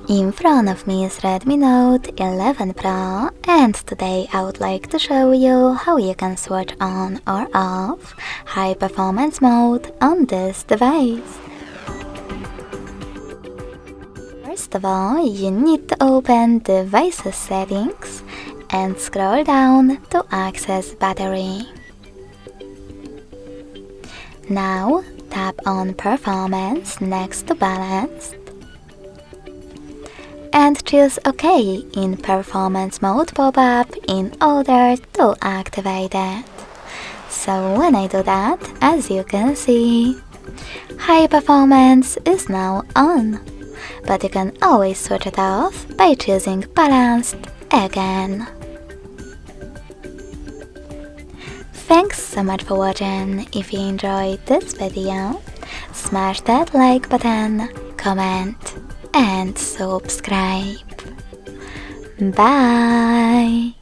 In front of me is Redmi Note 11 Pro, and today I would like to show you how you can switch on or off high performance mode on this device. First of all, you need to open Devices settings and scroll down to access battery. Now tap on Performance next to Balanced and choose OK in Performance Mode pop-up in order to activate it. So when I do that, as you can see, high performance is now on, but you can always switch it off by choosing Balanced again. Thanks so much for watching. If you enjoyed this video, smash that like button, comment and subscribe. Bye!